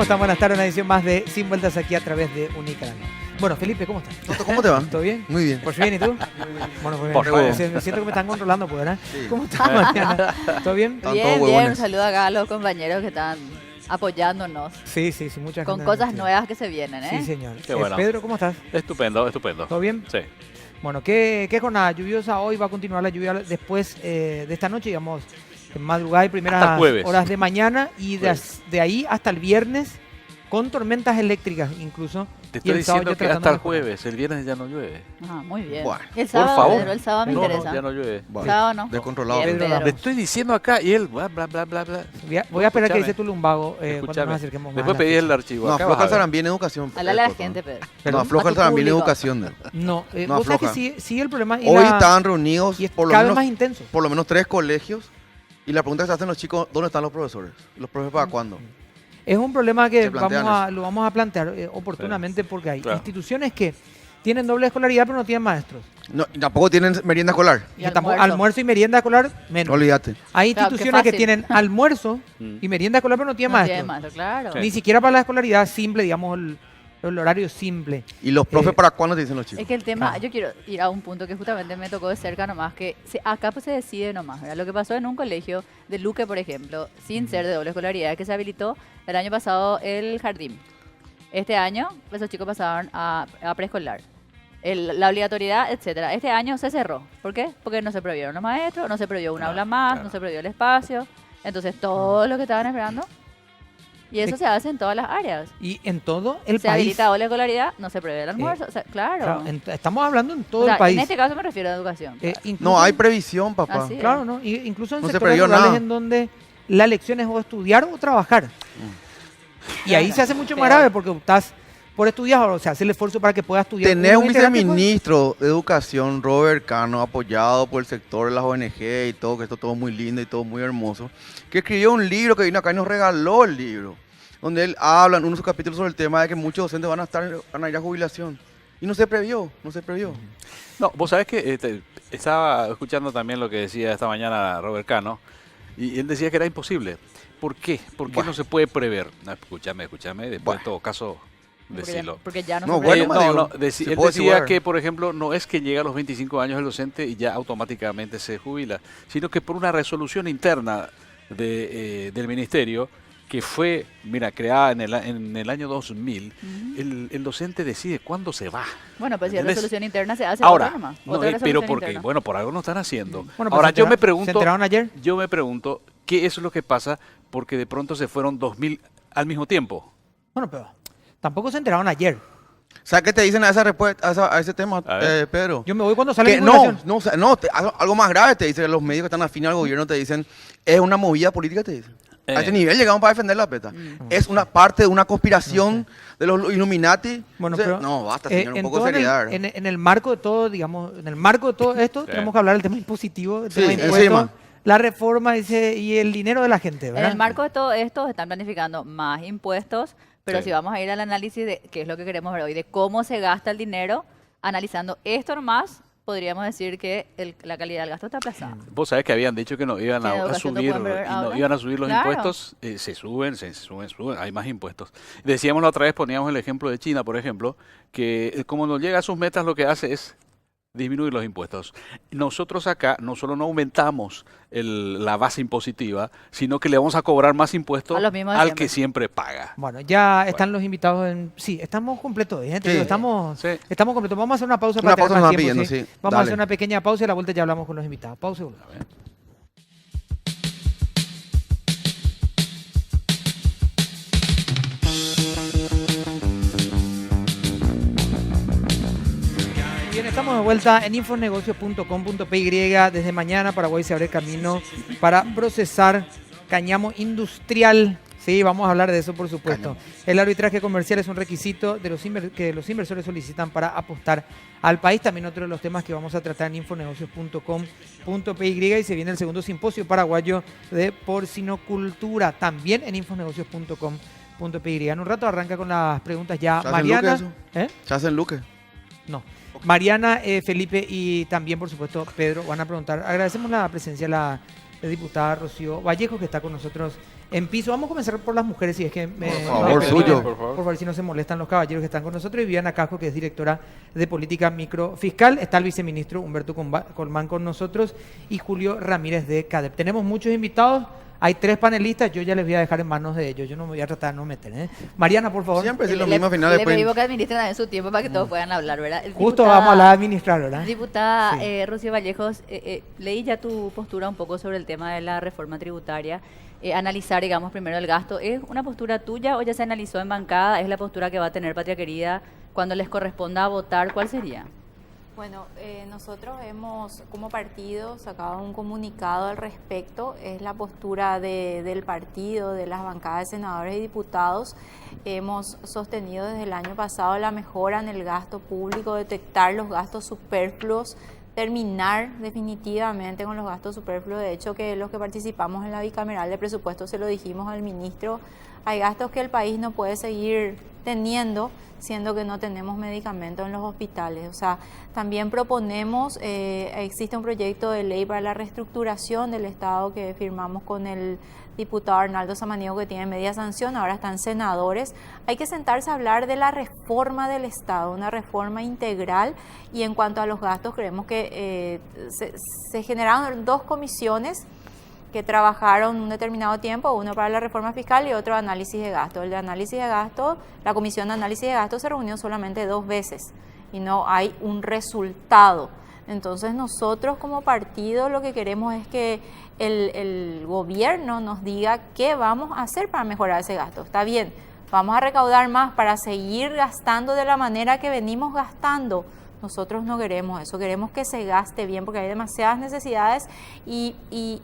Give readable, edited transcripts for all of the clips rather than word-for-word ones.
¿Cómo están? Buenas tardes, una edición más de Sin Vueltas aquí a través de Unicanal. Bueno, Felipe, ¿cómo estás? Toto, ¿cómo te va? ¿Todo bien? Muy bien. ¿Por bien y tú? Bueno, pues Por bien. favor. Me siento que me están controlando, pues, ¿verdad? Sí. ¿Cómo estás, Mariana? ¿Todo bien? Están Bien, todos bien. huevones. Un saludo acá a los compañeros que están apoyándonos Sí, muchas con ganas. cosas nuevas que se vienen, ¿eh? Sí, señor. Qué bueno. Pedro, ¿cómo estás? Estupendo, estupendo. ¿Todo bien? Sí. Bueno, ¿qué jornada lluviosa? Hoy va a continuar la lluvia después de esta noche, digamos, en madrugada y Hasta primeras el jueves. horas de mañana y Jueves. de ahí hasta el viernes con tormentas eléctricas incluso. Te Y estoy el sábado diciendo yo que tratando hasta el de mejorar. jueves, el viernes ya no llueve. Ah, muy bien. Bueno, El por sábado, favor. Pedro, el sábado me No, interesa. Ya no llueve. Bueno, Sábado no. descontrolado. Bien, Pedro Pedro. Le estoy diciendo acá y él, bla, bla, bla, bla, bla. Voy a esperar que Escúchame. dice tu lumbago cuando Escúchame. nos acerquemos más. Después a la pedí fecha. el archivo. No, Acá afloja vas el a ver. Sarambí en educación. Hablale a la Toto. gente, Pedro. No, ¿Perdón? afloja A el tu Sarambí en público. educación. No, No, vos sabés que afloja. sigue el problema. Hoy estaban reunidos y es por lo cada vez menos más intenso. por lo menos 3 colegios y la pregunta que se hacen los chicos, ¿dónde están los profesores? ¿Los profesores para cuándo? Es un problema que Se plantean lo vamos a plantear oportunamente porque hay Claro. instituciones que tienen doble escolaridad pero no tienen maestros. No, y tampoco tienen merienda escolar. Y Y tampoco- almuerzo. almuerzo y merienda escolar menos. Olvídate. Hay Claro, qué instituciones que fácil. tienen almuerzo Mm. y merienda escolar pero no tienen No maestros. tiene maestro, claro. Sí. Ni siquiera para la escolaridad simple, digamos, el horario simple. ¿Y los profes para cuándo te dicen los chicos? Es que el tema, Claro. yo quiero ir a un punto que justamente me tocó de cerca nomás, que acá pues se decide nomás, ¿verdad? Lo que pasó en un colegio de Luque, por ejemplo, sin ser de doble escolaridad, que se habilitó el año pasado el jardín. Este año esos chicos pasaron a preescolar. La obligatoriedad, etcétera. Este año se cerró. ¿Por qué? Porque no se prohibieron los maestros, no se prohibió un aula más, claro. no se prohibió el espacio. Entonces todos los que estaban esperando, y eso se hace en todas las áreas. Y en todo el Se país. habilita doble escolaridad, no se prohíbe el almuerzo. O sea, claro. Claro, estamos hablando en todo O sea, el país. En este caso me refiero a educación. Incluso- No hay previsión, papá. Así es. Claro, ¿no? Incluso en No se sectores previó rurales nada. en donde la elección es o estudiar o trabajar. Y ahí Claro, se hace mucho más peor. grave porque estás por estudiar, o sea, hace el esfuerzo para que puedas estudiar. Tenés un integrante, pues, viceministro de Educación, Robert Cano, apoyado por el sector de las ONG y todo, que esto todo muy lindo y todo muy hermoso, que escribió un libro que vino acá y nos regaló el libro, donde él habla en uno de sus capítulos sobre el tema de que muchos docentes van a ir a jubilación. Y no se previó, no se previó. No, vos sabés que estaba escuchando también lo que decía esta mañana Robert Cano y él decía que era imposible. ¿Por qué? ¿Por qué Bueno. no se puede prever? No, escúchame, después Bueno. en todo caso decirlo. Porque ya no, No, se bueno, prohíbe. digo, se puede Decía asegurar. que, por ejemplo, no es que llega a los 25 años el docente y ya automáticamente se jubila, sino que por una resolución interna del ministerio que fue, mira, creada en el año 2000, el docente decide cuándo se va. Bueno, pues si la ¿Entendés? resolución interna se hace Ahora, otra nomás. no, Otra pero resolución porque, interna. bueno, por algo no están haciendo. Bueno, pues Ahora, se yo me ¿Se enteraron ayer? pregunto, ¿qué es lo que pasa? Porque de pronto se fueron 2000 al mismo tiempo. Bueno, pero tampoco se enteraron ayer. ¿Sabes qué te dicen a esa respuesta, a ese tema, A ver. Pedro? Yo me voy cuando sale Que mi no, jubilación. no, o sea, no, algo más grave te dicen los medios que están afines al gobierno, te dicen, es una movida política, te dicen. A ese nivel llegamos para defender la PETA. Es una parte de una conspiración de los Illuminati. Bueno, Entonces, pero, no, basta, señor, un en poco de todo seriedad. en el marco de todo, digamos, en el marco de todo esto, Sí. tenemos que hablar del tema impositivo, del Sí, tema de impuestos, encima. la reforma y el dinero de la gente, En ¿verdad? el marco de todo esto están planificando más impuestos, pero Sí. si vamos a ir al análisis de qué es lo que queremos ver hoy, de cómo se gasta el dinero, analizando esto nomás, podríamos decir que la calidad del gasto está aplazada. Vos sabés que habían dicho que no iban Que a educación no subir, pueden ver y no ahora. iban a subir los Claro. impuestos, se suben, hay más impuestos. Decíamos la otra vez, poníamos el ejemplo de China, por ejemplo, que como no llega a sus metas, lo que hace es disminuir los impuestos. Nosotros acá no solo no aumentamos la base impositiva, sino que le vamos a cobrar más impuestos A los mismos de al siempre. que siempre paga. Bueno, ya están los invitados en... Sí, estamos completos, gente. Sí. Digo, estamos Sí. completos. Vamos a hacer una pausa Una para tener pausa más nos van tiempo, pidiendo, sí. Vamos a Dale. hacer una pequeña pausa y a la vuelta ya hablamos con los invitados. Pausa y volvemos. A ver. Bien, estamos de vuelta en infonegocios.com.py. Desde mañana Paraguay se abre camino para procesar cáñamo industrial. Sí, vamos a hablar de eso, por supuesto. El arbitraje comercial es un requisito de que los inversores solicitan para apostar al país. También otro de los temas que vamos a tratar en infonegocios.com.py, y se viene el segundo simposio paraguayo de porcinocultura, también en infonegocios.com.py. En un rato arranca con las preguntas ya ¿Se hacen Mariana. Luque ¿Eh? ¿Se hacen Luque? No. Mariana, Felipe y también, por supuesto, Pedro van a preguntar. Agradecemos la presencia, la de diputada Rocío Vallejo, que está con nosotros en piso. Vamos a comenzar por las mujeres, si es que me... Por favor, suyo. Por favor. Por favor, si no se molestan los caballeros que están con nosotros. Y Viviana Casco, que es directora de Política Microfiscal. Está el viceministro Humberto Colmán con nosotros y Julio Ramírez de CADEP. Tenemos muchos invitados. Hay 3 panelistas, yo ya les voy a dejar en manos de ellos. Yo no me voy a tratar de no meter. Mariana, por favor. Siempre es lo mismo al final. Le Después... pedimos que administren también su tiempo para que todos puedan hablar, ¿verdad? Justo vamos a hablar de administrar, ¿verdad? Diputada Sí. Rocío Vallejos, leí ya tu postura un poco sobre el tema de la reforma tributaria. Analizar, digamos, primero el gasto. ¿Es una postura tuya o ya se analizó en bancada? ¿Es la postura que va a tener Patria Querida cuando les corresponda votar? ¿Cuál sería? Bueno, nosotros hemos como partido sacado un comunicado al respecto, es la postura del partido, de las bancadas de senadores y diputados. Hemos sostenido desde el año pasado la mejora en el gasto público, detectar los gastos superfluos, terminar definitivamente con los gastos superfluos. De hecho, que los que participamos en la bicameral de presupuesto se lo dijimos al ministro, hay gastos que el país no puede seguir teniendo, siendo que no tenemos medicamentos en los hospitales. O sea, también proponemos, existe un proyecto de ley para la reestructuración del Estado que firmamos con el diputado Arnaldo Samaniego, que tiene media sanción, ahora están senadores. Hay que sentarse a hablar de la reforma del Estado, una reforma integral, y en cuanto a los gastos, creemos que se generaron 2 comisiones que trabajaron un determinado tiempo, uno para la reforma fiscal y otro análisis de gasto. El de análisis de gasto, la comisión de análisis de gasto se reunió solamente 2 veces y no hay un resultado. Entonces nosotros como partido lo que queremos es que el gobierno nos diga qué vamos a hacer para mejorar ese gasto. Está bien, vamos a recaudar más para seguir gastando de la manera que venimos gastando. Nosotros no queremos eso, queremos que se gaste bien porque hay demasiadas necesidades y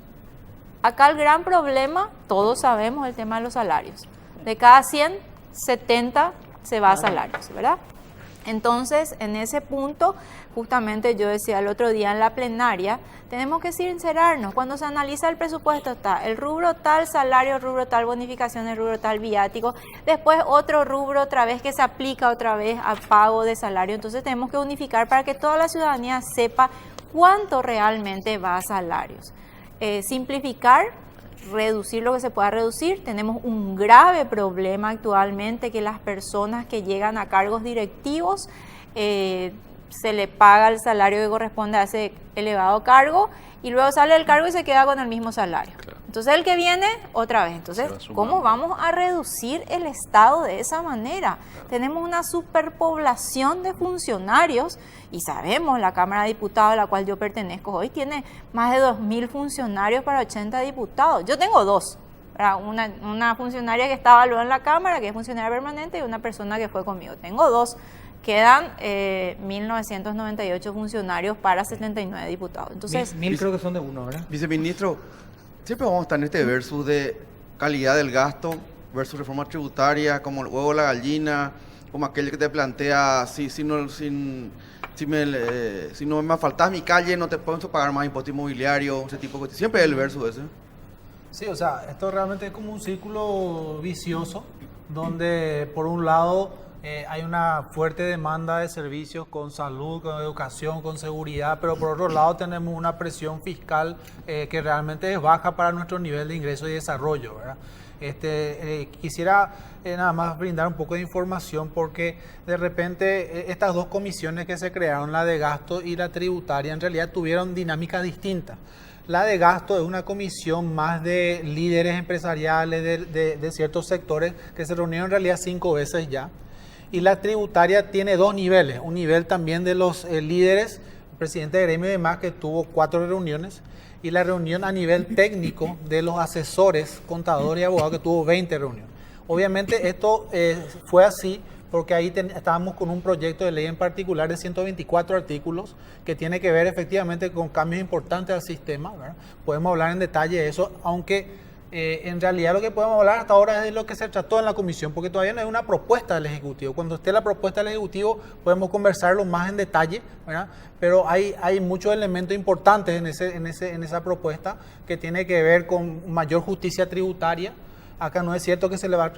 acá el gran problema, todos sabemos, el tema de los salarios. De cada 100, 70 se va a salarios, ¿verdad? Entonces, en ese punto, justamente yo decía el otro día en la plenaria, tenemos que sincerarnos. Cuando se analiza el presupuesto está el rubro tal salario, el rubro tal bonificación, el rubro tal viático, después otro rubro otra vez que se aplica otra vez a pago de salario. Entonces tenemos que unificar para que toda la ciudadanía sepa cuánto realmente va a salarios. Simplificar, reducir lo que se pueda reducir. Tenemos un grave problema actualmente que las personas que llegan a cargos directivos se le paga el salario que corresponde a ese elevado cargo y luego sale del cargo y se queda con el mismo salario. Claro. Entonces el que viene, otra vez. Entonces, ¿cómo vamos a reducir el Estado de esa manera? Claro. Tenemos una superpoblación de funcionarios y sabemos, la Cámara de Diputados, a la cual yo pertenezco hoy, tiene más de 2.000 funcionarios para 80 diputados. Yo tengo 2. Una funcionaria que estaba luego en la Cámara, que es funcionaria permanente, y una persona que fue conmigo. Tengo 2. Quedan 1.998 funcionarios para 79 diputados. Entonces, 1.000 creo que son de uno, ¿verdad? Viceministro, siempre vamos a estar en este versus de calidad del gasto versus reforma tributaria, como el huevo o la gallina, como aquel que te plantea, si no me faltas mi calle, no te puedo pagar más impuesto inmobiliario, ese tipo de cosas. Siempre es el versus ese. Sí, o sea, esto realmente es como un círculo vicioso, donde por un lado hay una fuerte demanda de servicios con salud, con educación, con seguridad, pero por otro lado tenemos una presión fiscal que realmente es baja para nuestro nivel de ingreso y desarrollo, ¿verdad? Quisiera nada más brindar un poco de información porque de repente estas 2 comisiones que se crearon, la de gasto y la tributaria, en realidad tuvieron dinámicas distintas. La de gasto es una comisión más de líderes empresariales de ciertos sectores que se reunieron en realidad 5 veces ya. Y la tributaria tiene 2 niveles, un nivel también de los líderes, el presidente de gremio y demás, que tuvo 4 reuniones, y la reunión a nivel técnico de los asesores, contadores y abogados, que tuvo 20 reuniones. Obviamente esto fue así porque ahí estábamos con un proyecto de ley en particular de 124 artículos que tiene que ver efectivamente con cambios importantes al sistema, ¿verdad? Podemos hablar en detalle de eso, aunque en realidad lo que podemos hablar hasta ahora es de lo que se trató en la comisión, porque todavía no hay una propuesta del Ejecutivo. Cuando esté la propuesta del Ejecutivo podemos conversarlo más en detalle, ¿verdad? Pero hay muchos elementos importantes en esa propuesta que tiene que ver con mayor justicia tributaria. Acá no es cierto que se le va a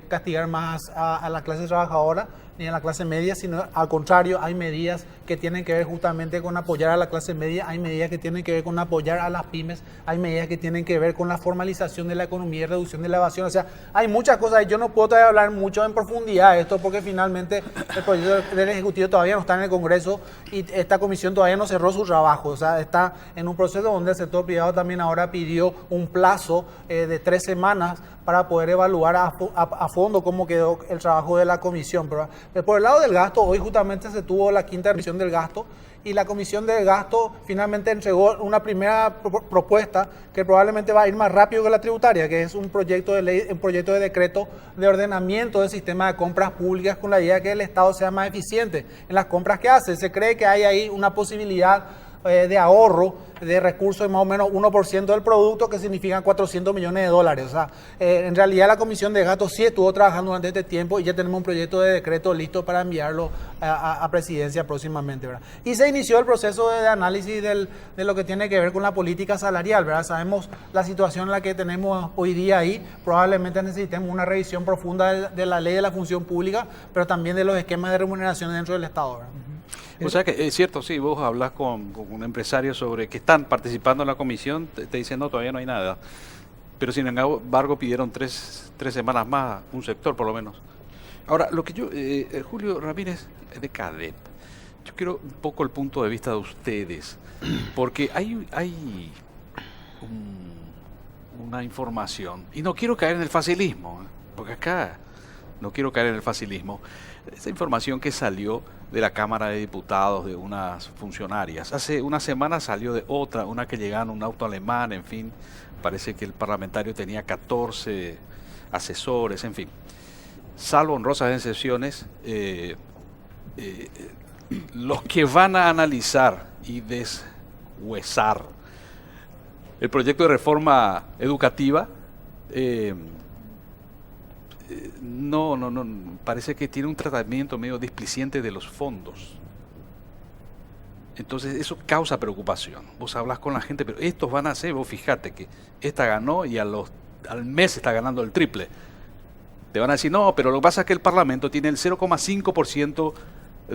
castigar más a la clase trabajadora, ni en la clase media, sino al contrario, hay medidas que tienen que ver justamente con apoyar a la clase media, hay medidas que tienen que ver con apoyar a las pymes, hay medidas que tienen que ver con la formalización de la economía y reducción de la evasión. O sea, hay muchas cosas. Yo no puedo todavía hablar mucho en profundidad de esto porque finalmente el proyecto del Ejecutivo todavía no está en el Congreso y esta comisión todavía no cerró su trabajo. O sea, está en un proceso donde el sector privado también ahora pidió un plazo de 3 semanas para poder evaluar a fondo cómo quedó el trabajo de la comisión. Pero por el lado del gasto, hoy justamente se tuvo la quinta revisión del gasto y la comisión del gasto finalmente entregó una primera propuesta que probablemente va a ir más rápido que la tributaria, que es un proyecto de ley, un proyecto de decreto de ordenamiento del sistema de compras públicas con la idea de que el Estado sea más eficiente en las compras que hace. Se cree que hay ahí una posibilidad de ahorro de recursos de más o menos 1% del producto, que significan $400 millones. O sea, en realidad la Comisión de Gasto sí estuvo trabajando durante este tiempo y ya tenemos un proyecto de decreto listo para enviarlo a presidencia próximamente, ¿verdad? Y se inició el proceso de análisis de lo que tiene que ver con la política salarial, ¿verdad? Sabemos la situación en la que tenemos hoy día ahí, probablemente necesitemos una revisión profunda de la ley de la función pública, pero también de los esquemas de remuneración dentro del Estado, ¿verdad? O sea que es cierto, sí, vos hablas con un empresario sobre que están participando en la comisión, te dicen no, todavía no hay nada. Pero sin embargo pidieron tres semanas más, un sector por lo menos. Ahora, lo que yo, Julio Ramírez de CADEP, yo quiero un poco el punto de vista de ustedes, porque hay una información, y no quiero caer en el facilismo, porque acá no quiero caer en el facilismo. Esa información que salió de la Cámara de Diputados de unas funcionarias. Hace una semana salió de otra, una que llegaron un auto alemán, en fin. Parece que el parlamentario tenía 14 asesores, en fin. Salvo honrosas excepciones, los que van a analizar y deshuesar el proyecto de reforma educativa, no, parece que tiene un tratamiento medio displicente de los fondos. Entonces eso causa preocupación. Vos hablas con la gente, pero estos van a hacer, vos fíjate que esta ganó y al mes está ganando el triple. Te van a decir, no, pero lo que pasa es que el Parlamento tiene el 0,5%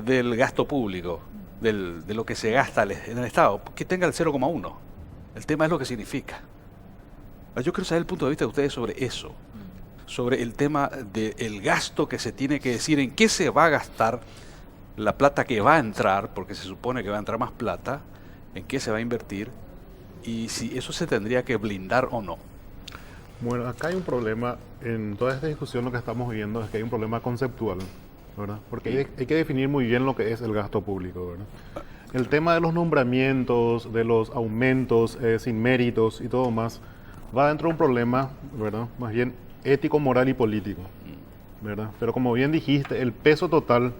del gasto público, de lo que se gasta en el Estado, que tenga el 0,1%. El tema es lo que significa. Yo quiero saber el punto de vista de ustedes sobre eso, sobre el tema del gasto que se tiene que decir, en qué se va a gastar la plata que va a entrar, porque se supone que va a entrar más plata, en qué se va a invertir y si eso se tendría que blindar o no. Bueno, acá hay un problema, en toda esta discusión lo que estamos viendo es que hay un problema conceptual, ¿verdad? Porque hay que definir muy bien lo que es el gasto público, ¿verdad? El tema de los nombramientos, de los aumentos sin méritos y todo más, va dentro de un problema, ¿verdad? Más bien ético, moral y político, ¿verdad? Pero como bien dijiste, el peso total,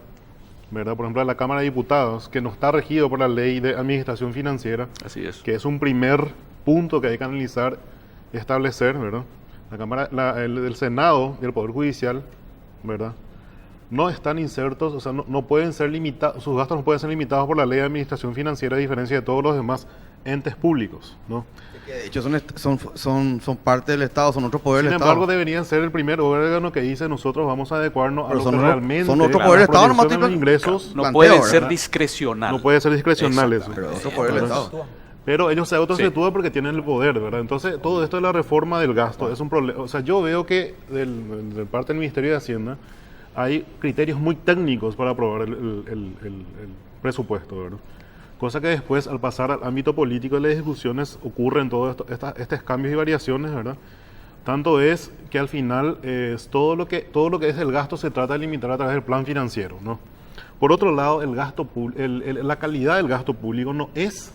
¿verdad? Por ejemplo, de la Cámara de Diputados, que no está regido por la Ley de Administración Financiera, así es, que es un primer punto que hay que analizar, establecer, ¿verdad? La Cámara, el Senado y el Poder Judicial, ¿verdad? No están insertos, o sea, no pueden ser limitados, sus gastos no pueden ser limitados por la Ley de Administración Financiera, a diferencia de todos los demás entes públicos, ¿no? De hecho, son parte del Estado, son otro poder del Estado. Sin embargo, deberían ser el primer órgano que dice nosotros vamos a adecuarnos a lo que realmente son otro poder del Estado, nomás los ingresos. No puede ser discrecional. No puede ser discrecional eso. Pero otro poder del Estado. Pero ellos se autositúan porque tienen el poder, ¿verdad? Entonces, todo esto de la reforma del gasto es un problema. O sea, yo veo que de parte del Ministerio de Hacienda hay criterios muy técnicos para aprobar el presupuesto, ¿verdad? Cosa que después, al pasar al ámbito político de las discusiones, ocurren todos estos cambios y variaciones, ¿verdad? Tanto es que al final todo lo que es el gasto se trata de limitar a través del plan financiero, ¿no? Por otro lado, la calidad del gasto público no es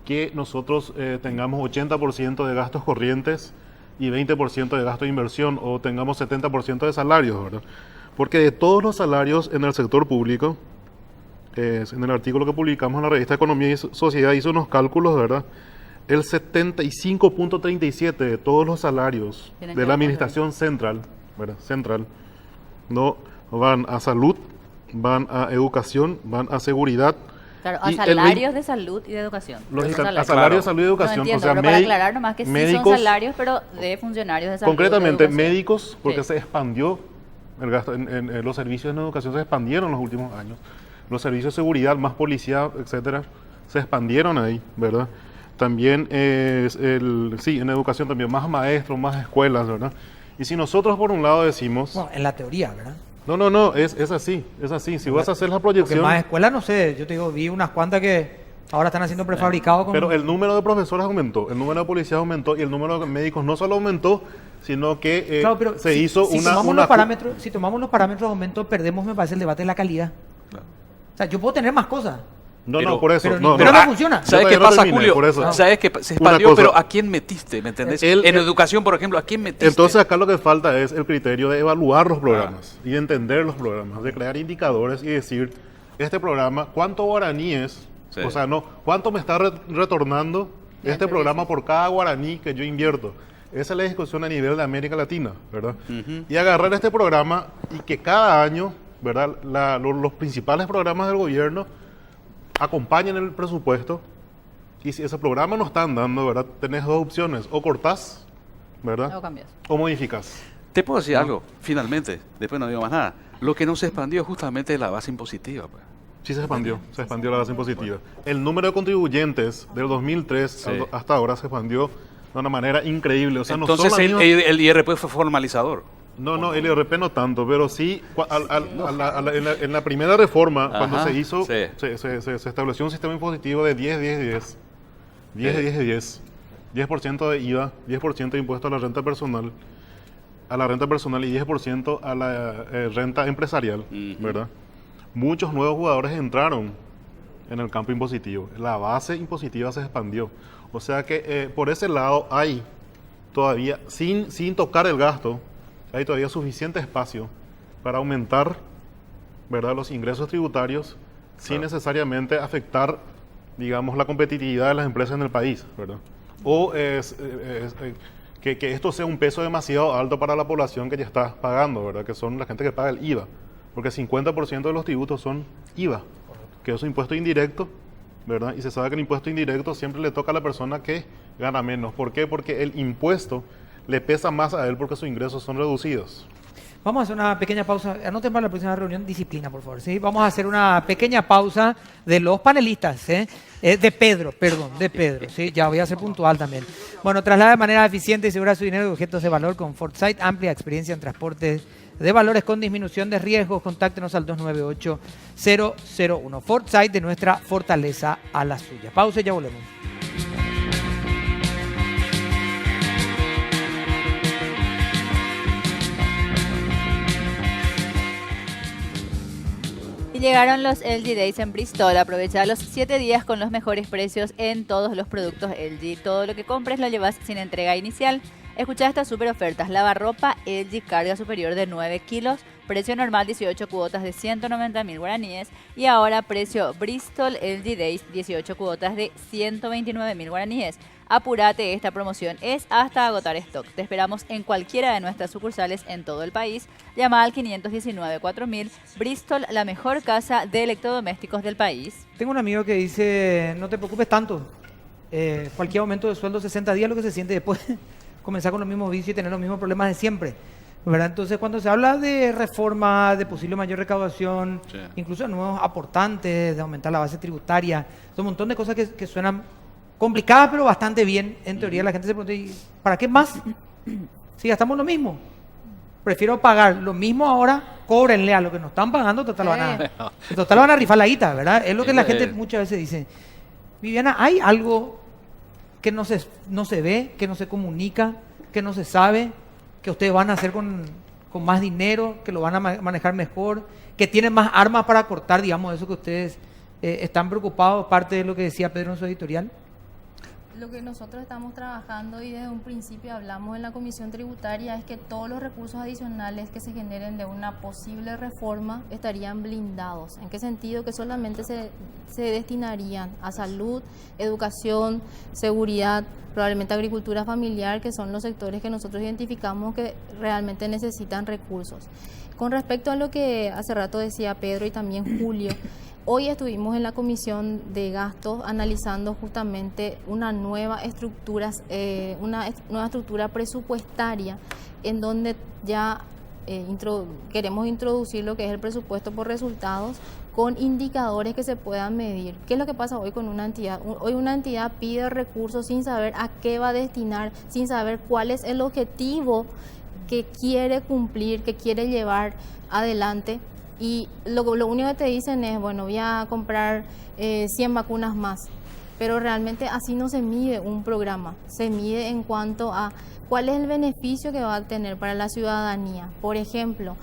que nosotros tengamos 80% de gastos corrientes y 20% de gasto de inversión, o tengamos 70% de salarios, ¿verdad? Porque de todos los salarios en el sector público, en el artículo que publicamos en la revista Economía y Sociedad hizo unos cálculos, ¿verdad? El 75.37 de todos los salarios de la administración central, ¿verdad? Central, no van a salud, van a educación, van a seguridad. Claro, a salarios de salud y de educación. A salarios de salud y educación. No entiendo, o sea, pero para aclarar nomás que médicos, sí son salarios, pero de funcionarios de salud. concretamente de médicos, porque sí, se expandió, el gasto en los servicios en educación se expandieron en los últimos años. Los servicios de seguridad, más policía, etcétera, se expandieron ahí, ¿verdad? También, sí, en educación también, más maestros, más escuelas, ¿verdad? Y si nosotros por un lado decimos... Bueno, en la teoría, ¿verdad? No, es así, es así. Si vas a hacer la proyección... Porque más escuelas, no sé, yo te digo, vi unas cuantas que ahora están haciendo prefabricados con... Pero el número de profesores aumentó, el número de policías aumentó y el número de médicos no solo aumentó, sino que Claro, pero se hizo si una... tomamos los parámetros, si tomamos los parámetros de aumento, perdemos, me parece, el debate de la calidad. Claro. O sea, yo puedo tener más cosas. No, por eso. pero No, ninguna no. me funciona. ¿Sabes Yo qué todavía no pasa, terminé, Julio? por eso. ¿Sabes que se Una expandió? cosa. Pero ¿a quién metiste? ¿Me entendés? En educación, por ejemplo, ¿a quién metiste? Entonces acá lo que falta es el criterio de evaluar los programas y de entender los programas, de crear indicadores y decir, este programa, ¿cuánto guaraní es? Sí. O sea, no, ¿cuánto me está retornando este programa por cada guaraní que yo invierto? Esa es la discusión a nivel de América Latina, ¿verdad? Y agarrar este programa y que cada año, ¿verdad? Los principales programas del gobierno acompañen el presupuesto. Y si ese programa no está andando, ¿verdad? Tenés dos opciones, o cortás, ¿verdad? O cambias. O modificás. Te puedo decir algo, finalmente, después no digo más nada. Lo que no se expandió justamente es la base impositiva. Pues. Sí se expandió la base impositiva. El número de contribuyentes del 2003 Sí. hasta ahora se expandió de una manera increíble. O sea, Entonces no son las mismas- el IRP fue formalizador. No, el IRP no tanto, pero sí, en la primera reforma, Ajá, cuando se hizo, sí. se estableció un sistema impositivo de 10. 10% de IVA, 10% de impuesto a la renta personal, y 10% a la renta empresarial, Ujú. ¿verdad? Muchos nuevos jugadores entraron en el campo impositivo. La base impositiva se expandió. O sea que por ese lado hay todavía, sin tocar el gasto, hay todavía suficiente espacio para aumentar, ¿verdad?, los ingresos tributarios sin Claro. necesariamente afectar, digamos, la competitividad de las empresas en el país, ¿verdad? O que esto sea un peso demasiado alto para la población que ya está pagando, ¿verdad?, que son la gente que paga el IVA, porque 50% de los tributos son IVA, que es un impuesto indirecto, ¿verdad? Y se sabe que el impuesto indirecto siempre le toca a la persona que gana menos. ¿Por qué? Porque el impuesto le pesa más a él porque sus ingresos son reducidos. Vamos a hacer una pequeña pausa. Anoten para la próxima reunión disciplina, por favor. ¿sí? Vamos a hacer una pequeña pausa de los panelistas. De Pedro. ¿sí? Ya voy a ser puntual también. Bueno, traslada de manera eficiente y segura su dinero de objetos de valor con Foresight. Amplia experiencia en transportes de valores con disminución de riesgos. Contáctenos al 298-001. Foresight, de nuestra fortaleza a la suya. Pausa y ya volvemos. Y llegaron los LG Days en Bristol. Aprovecha los 7 días con los mejores precios en todos los productos LG. Todo lo que compres lo llevas sin entrega inicial. Escucha estas super ofertas. Lavarropa LG carga superior de 9 kilos. Precio normal 18 cuotas de 190.000 guaraníes. Y ahora precio Bristol LG Days 18 cuotas de 129.000 guaraníes. Apúrate, esta promoción es hasta agotar stock. Te esperamos en cualquiera de nuestras sucursales en todo el país. Llama al 519-4000. Bristol, la mejor casa de electrodomésticos del país. Tengo un amigo que dice, no te preocupes tanto. Cualquier aumento de sueldo 60 días, lo que se siente después, comenzar con los mismos vicios y tener los mismos problemas de siempre. ¿Verdad? Entonces, cuando se habla de reforma, de posible mayor recaudación, Sí. incluso de nuevos aportantes, de aumentar la base tributaria, son un montón de cosas que suenan complicadas, pero bastante bien. En teoría, la gente se pregunta, ¿y para qué más? Si gastamos lo mismo. Prefiero pagar lo mismo ahora, cóbrenle a lo que nos están pagando, total van a rifar la guita, ¿verdad? Es lo que la gente muchas veces dice. Viviana, ¿hay algo que no se ve, que no se comunica, que no se sabe, que ustedes van a hacer con más dinero, que lo van a manejar mejor, que tienen más armas para cortar, digamos, eso que ustedes están preocupados, parte de lo que decía Pedro en su editorial? Lo que nosotros estamos trabajando y desde un principio hablamos en la Comisión Tributaria es que todos los recursos adicionales que se generen de una posible reforma estarían blindados. ¿En qué sentido? Que solamente se destinarían a salud, educación, seguridad, probablemente agricultura familiar, que son los sectores que nosotros identificamos que realmente necesitan recursos. Con respecto a lo que hace rato decía Pedro y también Julio, hoy estuvimos en la Comisión de Gastos analizando justamente una nueva estructura presupuestaria en donde ya queremos introducir lo que es el presupuesto por resultados con indicadores que se puedan medir. ¿Qué es lo que pasa hoy con una entidad? Hoy una entidad pide recursos sin saber a qué va a destinar, sin saber cuál es el objetivo que quiere cumplir, que quiere llevar adelante. Y lo único que te dicen es, bueno, voy a comprar 100 vacunas más. Pero realmente así no se mide un programa, se mide en cuanto a cuál es el beneficio que va a tener para la ciudadanía. Por ejemplo,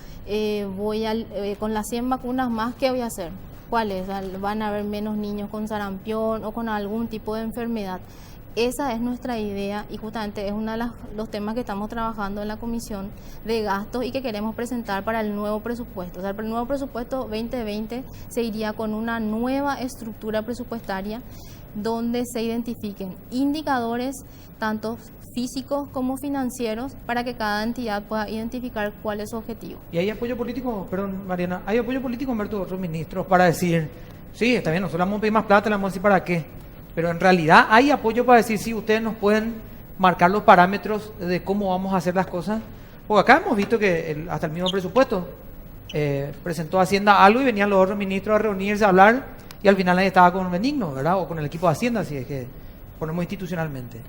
con las 100 vacunas más, ¿qué voy a hacer? ¿Cuáles? ¿Van a haber menos niños con sarampión o con algún tipo de enfermedad? Esa es nuestra idea y justamente es uno de los temas que estamos trabajando en la Comisión de Gastos y que queremos presentar para el nuevo presupuesto. O sea, el nuevo presupuesto 2020 se iría con una nueva estructura presupuestaria donde se identifiquen indicadores tanto físicos como financieros para que cada entidad pueda identificar cuál es su objetivo. ¿Y hay apoyo político, perdón Mariana, hay apoyo político en ver tus otros ministros para decir, sí, está bien, nosotros vamos a pedir más plata, le vamos a decir para qué? Pero en realidad hay apoyo para decir, sí, ustedes nos pueden marcar los parámetros de cómo vamos a hacer las cosas. Porque acá hemos visto que hasta el mismo presupuesto presentó Hacienda algo y venían los otros ministros a reunirse, a hablar, y al final nadie estaba con Benigno, ¿verdad? O con el equipo de Hacienda, si es que ponemos institucionalmente.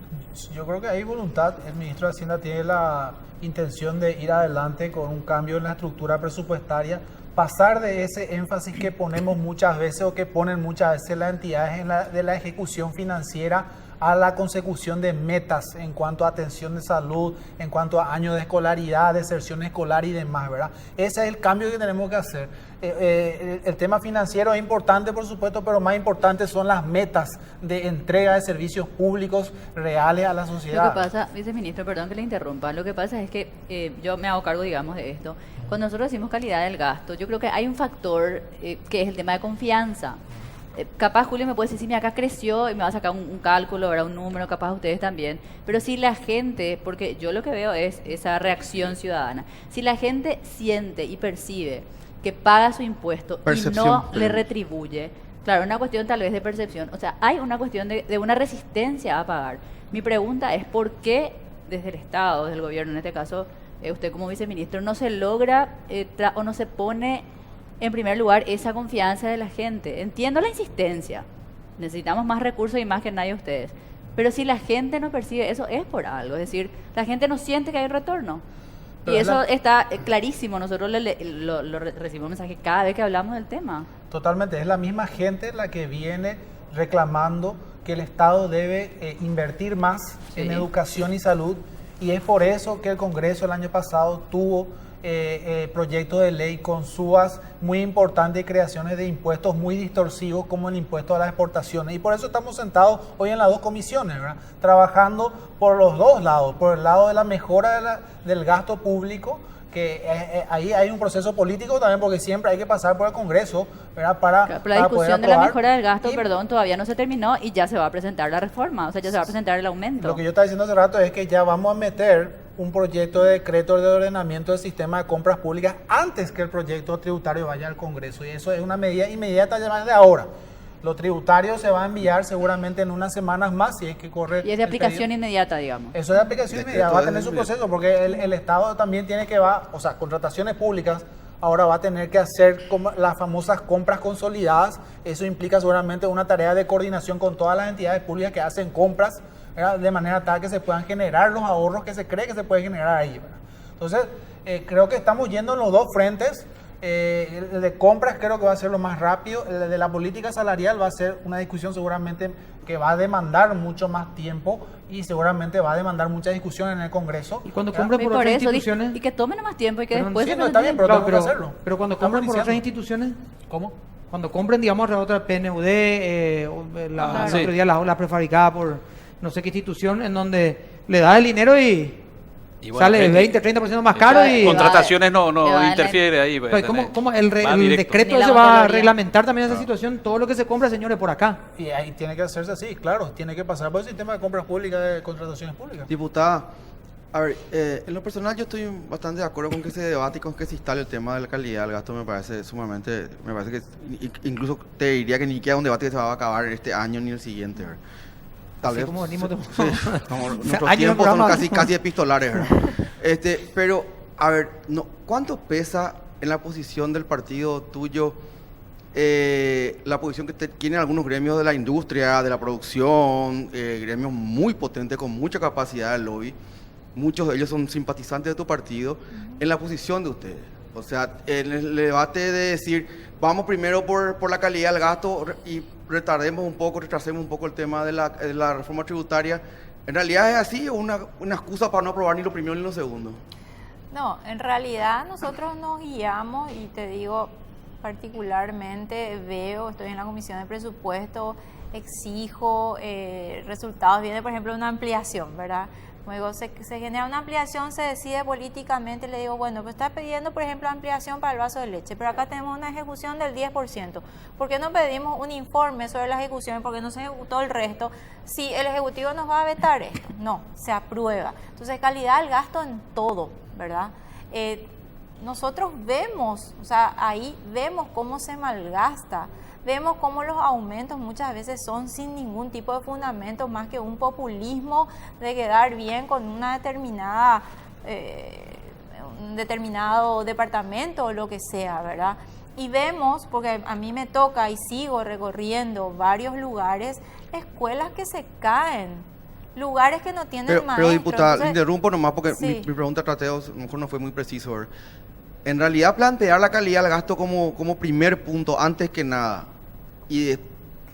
Yo creo que hay voluntad. El ministro de Hacienda tiene la intención de ir adelante con un cambio en la estructura presupuestaria, pasar de ese énfasis que ponemos muchas veces o que ponen muchas veces las entidades de la ejecución financiera a la consecución de metas en cuanto a atención de salud, en cuanto a años de escolaridad, deserción escolar y demás, ¿verdad? Ese es el cambio que tenemos que hacer. El tema financiero es importante, por supuesto, pero más importante son las metas de entrega de servicios públicos reales a la sociedad. Lo que pasa, viceministro, perdón que le interrumpa, lo que pasa es que yo me hago cargo, digamos, de esto. Cuando nosotros decimos calidad del gasto, yo creo que hay un factor que es el tema de confianza. Capaz Julio me puede decir, sí, mira, acá creció y me va a sacar un cálculo, ¿verdad? Un número, capaz ustedes también. Pero si la gente, porque yo lo que veo es esa reacción ciudadana, si la gente siente y percibe que paga su impuesto y no le retribuye, claro, una cuestión tal vez de percepción, o sea, hay una cuestión de una resistencia a pagar. Mi pregunta es, ¿por qué desde el Estado, desde el gobierno, en este caso, usted como viceministro, no se logra o no se pone en primer lugar esa confianza de la gente? Entiendo la insistencia, necesitamos más recursos y más que nadie ustedes, pero si la gente no percibe eso es por algo, es decir, la gente no siente que hay retorno. Pero y eso está clarísimo, nosotros lo recibimos mensajes cada vez que hablamos del tema. Totalmente, es la misma gente la que viene reclamando que el Estado debe invertir más en educación y salud, y es por eso que el Congreso el año pasado tuvo proyectos de ley con subas muy importantes y creaciones de impuestos muy distorsivos como el impuesto a las exportaciones, y por eso estamos sentados hoy en las dos comisiones, ¿verdad? Trabajando por los dos lados, por el lado de la mejora del gasto público, que ahí hay un proceso político también, porque siempre hay que pasar por el Congreso, ¿verdad? Para la discusión de la mejora del gasto, y, todavía no se terminó y ya se va a presentar la reforma, o sea, ya se va a presentar el aumento. Lo que yo estaba diciendo hace rato es que ya vamos a meter un proyecto de decreto de ordenamiento del sistema de compras públicas antes que el proyecto tributario vaya al Congreso, y eso es una medida inmediata ya de ahora. Lo tributario se va a enviar seguramente en unas semanas más, si es que corre. Y es de aplicación inmediata, digamos. Eso es de aplicación inmediata, va a tener su proceso, porque el Estado también tiene que contrataciones públicas, ahora va a tener que hacer como las famosas compras consolidadas. Eso implica seguramente una tarea de coordinación con todas las entidades públicas que hacen compras, ¿verdad? De manera tal que se puedan generar los ahorros que se cree que se pueden generar ahí, ¿verdad? Entonces, creo que estamos yendo en los dos frentes. El de compras creo que va a ser lo más rápido. El de la política salarial va a ser una discusión seguramente que va a demandar mucho más tiempo y seguramente va a demandar mucha discusión en el Congreso. Y cuando compren por otras instituciones... Y que tomen más tiempo y que después... Sí, no, está bien, pero tengo que hacerlo. Pero cuando compren por otras instituciones... ¿Cómo? Cuando compren, digamos, otra PNUD, el otro día la prefabricada por no sé qué institución, en donde le da el dinero y bueno, sale 20, 30% más caro y... Contrataciones no interfiere ahí. ¿Cómo el decreto se va a reglamentar también esa situación? Todo lo que se compra, señores, por acá. Y ahí tiene que hacerse así, claro, tiene que pasar por el sistema de compras públicas, de contrataciones públicas. Diputada, a ver, en lo personal yo estoy bastante de acuerdo con que se debate y con que se instale el tema de la calidad del gasto. Me parece que incluso te diría que ni queda un debate que se va a acabar este año ni el siguiente, ¿verdad? Tal vez, como venimos nuestros tiempos son casi epistolares, ¿verdad? Pero A ver, no, ¿cuánto pesa en la posición del partido tuyo la posición que tienen algunos gremios de la industria, de la producción, gremios muy potentes con mucha capacidad de lobby? Muchos de ellos son simpatizantes de tu partido, en la posición de ustedes. O sea, en el debate de decir, vamos primero por la calidad del gasto y retrasemos un poco el tema de la reforma tributaria. ¿En realidad es así o una excusa para no aprobar ni lo primero ni lo segundo? No, en realidad nosotros nos guiamos y te digo, particularmente estoy en la comisión de presupuesto, exijo resultados, viene por ejemplo una ampliación, ¿verdad? Como digo, se genera una ampliación, se decide políticamente, le digo, bueno, pues está pidiendo por ejemplo ampliación para el vaso de leche, pero acá tenemos una ejecución del 10%. ¿Por qué no pedimos un informe sobre la ejecución? ¿Por qué no se ejecutó el resto? Si el Ejecutivo nos va a vetar esto, no, se aprueba. Entonces, calidad del gasto en todo, ¿verdad? Nosotros vemos, o sea, ahí vemos cómo se malgasta, vemos cómo los aumentos muchas veces son sin ningún tipo de fundamento más que un populismo de quedar bien con una un determinado departamento o lo que sea, ¿verdad? Y vemos, porque a mí me toca y sigo recorriendo varios lugares, escuelas que se caen. Lugares que no tienen maestros. Pero diputada, Entonces, interrumpo nomás porque sí. mi pregunta trateo, a lo mejor no fue muy preciso. ¿Verdad? En realidad plantear la calidad del gasto como primer punto antes que nada y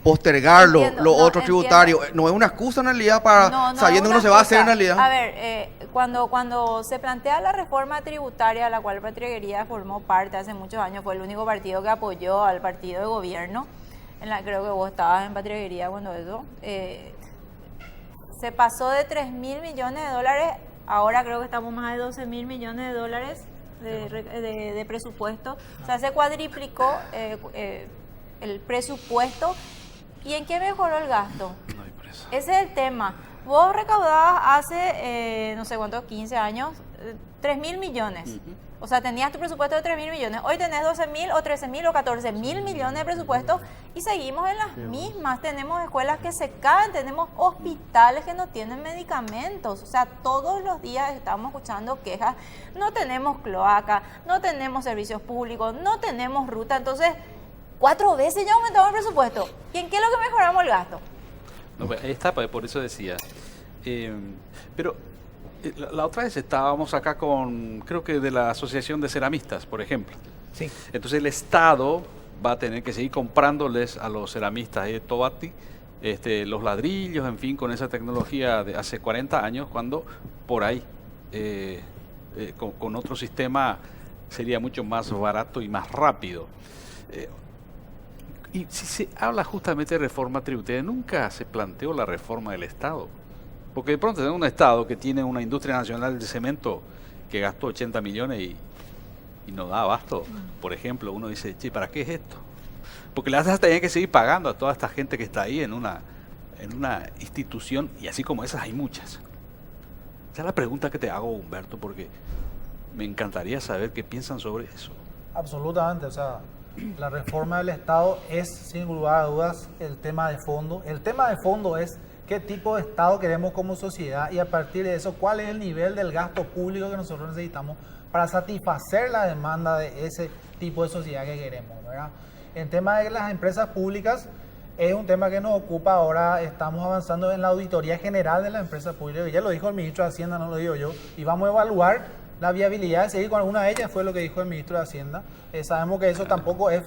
postergarlo, Entiendo, lo no, otro entiendo. tributario, no es una excusa en realidad para sabiendo que no se va a hacer en realidad. A ver, cuando se plantea la reforma tributaria, la cual Patriotería formó parte hace muchos años, fue el único partido que apoyó al partido de gobierno, creo que vos estabas en Patriotería cuando eso, se pasó de 3.000 millones de dólares, ahora creo que estamos más de 12.000 millones de dólares de presupuesto, o sea, se cuadriplicó el presupuesto. ¿Y en qué mejoró el gasto? No hay presa. Ese es el tema. Vos recaudabas hace, no sé cuántos, 15 años, 3.000 millones. O sea, tenías tu presupuesto de 3.000 millones. Hoy tenés 12.000 o 13.000 o 14.000 millones de presupuesto y seguimos en las mismas. Tenemos escuelas que se caen, tenemos hospitales que no tienen medicamentos. O sea, todos los días estamos escuchando quejas. No tenemos cloaca, no tenemos servicios públicos, no tenemos ruta. Entonces, 4 veces ya aumentamos el presupuesto. ¿Y en qué es lo que mejoramos el gasto? No, pues, ahí está, por eso decía. Pero la otra vez estábamos acá con, creo que de la Asociación de Ceramistas, por ejemplo. Sí. Entonces el Estado va a tener que seguir comprándoles a los ceramistas de Tobati los ladrillos, en fin, con esa tecnología de hace 40 años, cuando por ahí con otro sistema sería mucho más barato y más rápido. Y si se habla justamente de reforma tributaria, nunca se planteó la reforma del Estado. Porque de pronto tenemos un Estado que tiene una industria nacional de cemento que gastó 80 millones y no da abasto. Por ejemplo, uno dice, che, ¿para qué es esto? Porque le vas a tener que seguir pagando a toda esta gente que está ahí en una institución, y así como esas hay muchas. Esa es la pregunta que te hago, Humberto, porque me encantaría saber qué piensan sobre eso. Absolutamente, o sea, la reforma del Estado es, sin lugar a dudas, el tema de fondo. El tema de fondo es qué tipo de Estado queremos como sociedad y a partir de eso, cuál es el nivel del gasto público que nosotros necesitamos para satisfacer la demanda de ese tipo de sociedad que queremos, ¿verdad? El tema de las empresas públicas es un tema que nos ocupa ahora. Estamos avanzando en la auditoría general de las empresas públicas, ya lo dijo el ministro de Hacienda, no lo digo yo, y vamos a evaluar la viabilidad de seguir con alguna de ellas, fue lo que dijo el ministro de Hacienda. Sabemos que eso tampoco es,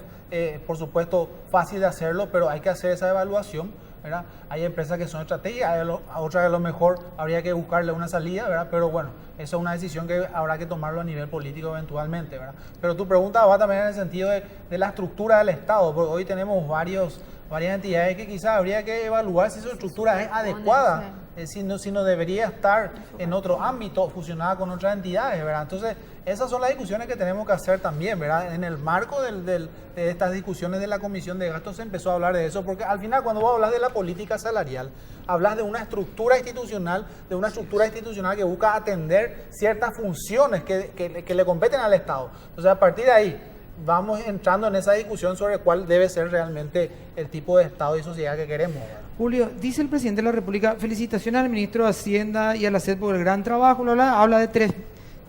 por supuesto, fácil de hacerlo, pero hay que hacer esa evaluación, ¿verdad? Hay empresas que son estratégicas, hay otras que a lo mejor habría que buscarle una salida, ¿verdad? Pero bueno, eso es una decisión que habrá que tomarlo a nivel político eventualmente, ¿verdad? Pero tu pregunta va también en el sentido de la estructura del Estado, porque hoy tenemos varias entidades que quizás habría que evaluar si su estructura es adecuada, si no debería estar en otro ámbito, fusionada con otras entidades, ¿verdad? Entonces, esas son las discusiones que tenemos que hacer también, ¿verdad? En el marco de estas discusiones de la Comisión de Gastos se empezó a hablar de eso, porque al final cuando vos hablas de la política salarial, hablas de una estructura institucional, que busca atender ciertas funciones que le competen al Estado. Entonces, a partir de ahí, vamos entrando en esa discusión sobre cuál debe ser realmente el tipo de Estado y sociedad que queremos, ¿verdad? Julio, dice el presidente de la República, felicitaciones al ministro de Hacienda y a la SED por el gran trabajo, habla de 3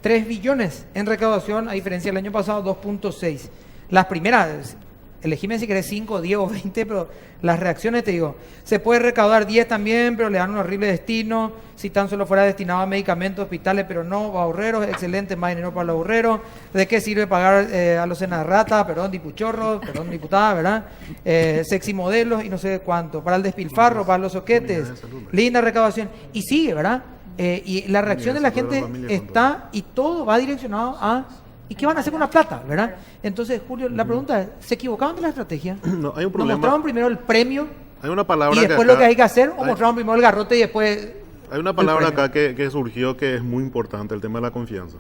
3 billones en recaudación, a diferencia del año pasado, 2.6. Las primeras, elegime si querés 5, 10 o 20, pero las reacciones, te digo, se puede recaudar 10 también, pero le dan un horrible destino, si tan solo fuera destinado a medicamentos, hospitales, pero no, ahorreros, excelente, más dinero para los ahorreros. ¿De qué sirve pagar a los senarratas, perdón, dipuchorros, perdón, diputada, ¿verdad? Sexy modelos y no sé cuánto, para el despilfarro, para los soquetes, linda recaudación, y sigue, ¿verdad? Y la reacción de la gente está, y todo va direccionado a... ¿Y qué van a hacer con la plata, verdad? Entonces, Julio, la pregunta es, ¿se equivocaban de la estrategia? No, hay un ¿Nos problema. mostraron primero el premio Hay una palabra y después acá, lo que hay que hacer? ¿O mostraron primero el garrote y después hay una palabra acá que surgió que es muy importante, el tema de la confianza.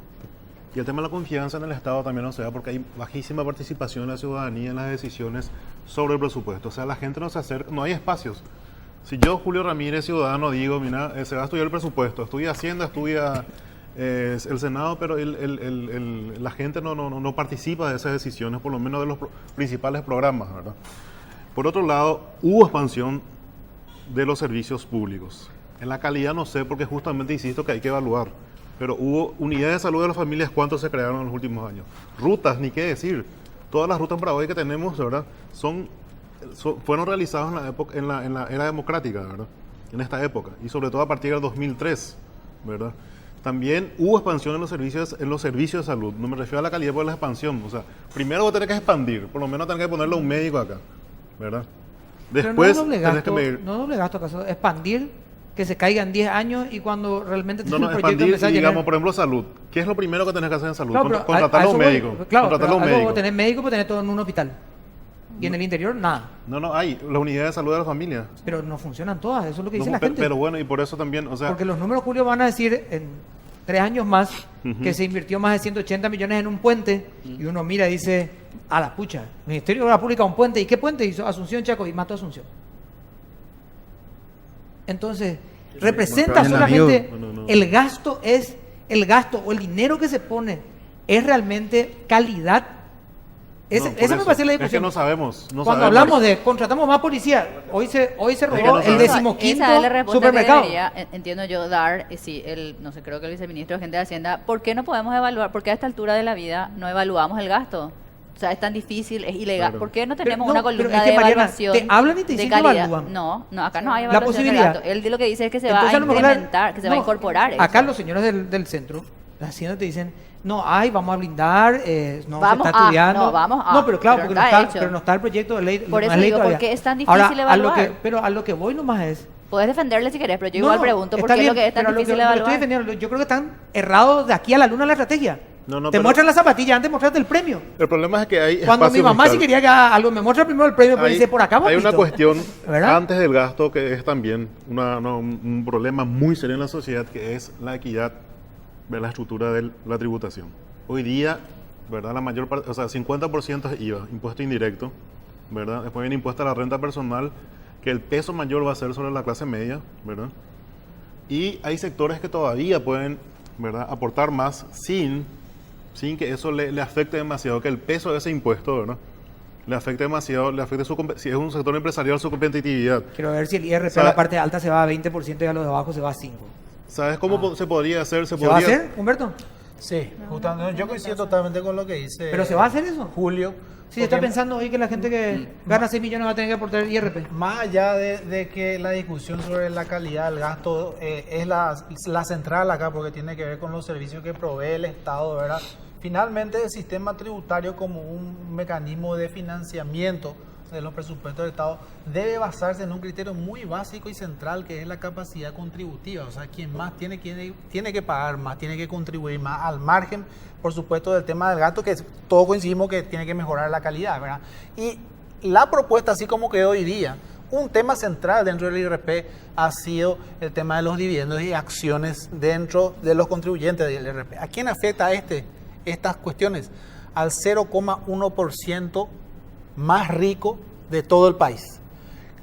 Y el tema de la confianza en el Estado también no se da porque hay bajísima participación de la ciudadanía en las decisiones sobre el presupuesto. O sea, la gente no se acerca, no hay espacios. Si yo, Julio Ramírez, ciudadano, digo, mira, se va a estudiar el presupuesto, estudia Hacienda, estudia el Senado, pero la gente no participa de esas decisiones, por lo menos de los principales programas, ¿verdad? Por otro lado, hubo expansión de los servicios públicos. En la calidad no sé, porque justamente insisto que hay que evaluar, pero hubo unidades de salud de las familias, ¿cuántos se crearon en los últimos años? Rutas, ni qué decir. Todas las rutas para hoy que tenemos, ¿verdad? Fueron realizadas en la era democrática, ¿verdad? En esta época, y sobre todo a partir del 2003, ¿verdad? También hubo expansión en los servicios de salud. No me refiero a la calidad, por la expansión. O sea, primero vos tenés que expandir, por lo menos tenés que ponerle a un médico acá, ¿verdad? Después tenés que medir. No doble gasto, ¿acaso? Expandir, que se caiga en 10 años y cuando realmente No, el proyecto expandir, empieza a digamos, llenar... por ejemplo, salud. ¿Qué es lo primero que tenés que hacer en salud? Claro, pero Contratar a un médico. Claro, Contratar a un pero médico. vos tenés médico, pues tenés todo en un hospital. Y en el interior, nada. No, hay la unidad de salud de la familia. Pero no funcionan todas, eso es lo que dice No, la gente. pero bueno, y por eso también, o sea... Porque los números, Julio, van a decir en 3 años más que se invirtió más de 180 millones en un puente y uno mira y dice, a la pucha, el Ministerio de Obras Públicas un puente. ¿Y qué puente hizo? Asunción, Chaco, y mató a Asunción. Entonces, representa Bueno, solamente no. el gasto o el dinero que se pone es realmente calidad. Esa me parece la discusión. Es que no sabemos. Cuando hablamos de contratamos más policía, hoy se robó el 15º Esa es la respuesta supermercado. que debería, entiendo yo, dar, sí, no sé, creo que el viceministro de Gente de Hacienda, ¿por qué no podemos evaluar? ¿Por qué a esta altura de la vida no evaluamos el gasto? O sea, es tan difícil, es ilegal. Claro. ¿Por qué no Pero tenemos no, una pero columna es que, de Mariana, evaluación te hablan y te de dicen que calidad? evalúan. No, acá no hay La evaluación del posibilidad. gasto. Él lo que dice es que se va Entonces, a lo mejor la- implementar, que se va a no, incorporar Acá eso. los señores del centro, la Hacienda te dicen, no hay, vamos a blindar, no Vamos se está a, estudiando. no, vamos a, No, pero claro, pero porque está hecho. pero no está el proyecto de ley. Por no eso es ley digo, todavía. ¿por qué es tan difícil Ahora, evaluar? Pero a lo que voy nomás es... Puedes defenderle si querés, pero yo No, igual no, pregunto, ¿por está qué es bien, lo que es tan pero difícil lo estoy evaluar? defendiendo. Yo creo que están errados de aquí a la luna la estrategia. No, te pero- muestran la zapatilla antes de mostrarte el premio. El problema es que hay Cuando mi espacio mamá fiscal. sí quería que haga algo, me muestra primero el premio, pero dice, por acá, hay una papito. cuestión ¿Verdad? antes del gasto que es también un problema muy serio en la sociedad, que es la equidad de la estructura de la tributación. Hoy día, ¿verdad? La mayor parte, o sea, 50% es IVA, impuesto indirecto, ¿verdad? Después viene impuesto a la renta personal, que el peso mayor va a ser sobre la clase media, ¿verdad? Y hay sectores que todavía pueden, ¿verdad?, aportar más sin que eso le afecte demasiado, que el peso de ese impuesto, ¿verdad?, le afecte demasiado, si es un sector empresarial, su competitividad. Quiero ver si el IRP a ¿Sabe? la parte alta se va a 20% y a los de abajo se va a 5%. ¿Sabes cómo se podría hacer? ¿Se va a hacer, Humberto? Sí, justamente, yo coincido totalmente con lo que dice ¿Pero se va a hacer eso? Julio. Sí, está porque pensando hoy que la gente que gana 6 millones va a tener que aportar IRP. más allá de que la discusión sobre la calidad del gasto es la central acá, porque tiene que ver con los servicios que provee el Estado, ¿verdad? Finalmente, el sistema tributario como un mecanismo de financiamiento de los presupuestos del Estado debe basarse en un criterio muy básico y central, que es la capacidad contributiva. O sea, quien más tiene que pagar más, tiene que contribuir más, al margen, por supuesto, del tema del gasto, que todos coincidimos que tiene que mejorar la calidad, ¿verdad? Y la propuesta, así como quedó hoy día, un tema central dentro del IRP ha sido el tema de los dividendos y acciones dentro de los contribuyentes del IRP. ¿A quién afecta estas cuestiones? Al 0,1% más rico de todo el país.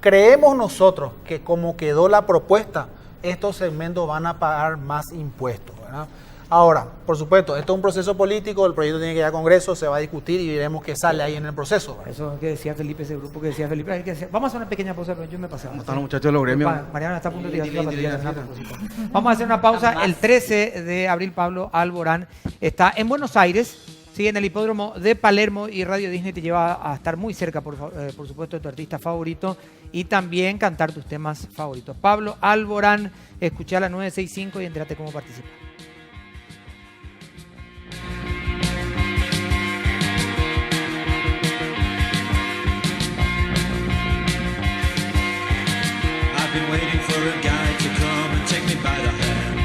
Creemos nosotros que como quedó la propuesta, estos segmentos van a pagar más impuestos, ¿verdad? Ahora, por supuesto, esto es un proceso político, el proyecto tiene que ir a Congreso, se va a discutir y veremos qué sale ahí en el proceso. ¿verdad? Eso que decía Felipe, ese grupo que decía Felipe. Vamos a hacer una pequeña pausa, pero yo me pasé. ¿Cómo están los muchachos de los gremios? Mariana está a punto de tirar la pastilla de a propósito. Vamos a hacer una pausa. El 13 de abril, Pablo Alborán está en Buenos Aires, sí, en el hipódromo de Palermo, y Radio Disney te lleva a estar muy cerca, por supuesto, de tu artista favorito y también cantar tus temas favoritos. Pablo Alborán, escucha a la 965 y entérate cómo participa. Been waiting for a guy to come and take me by the hand.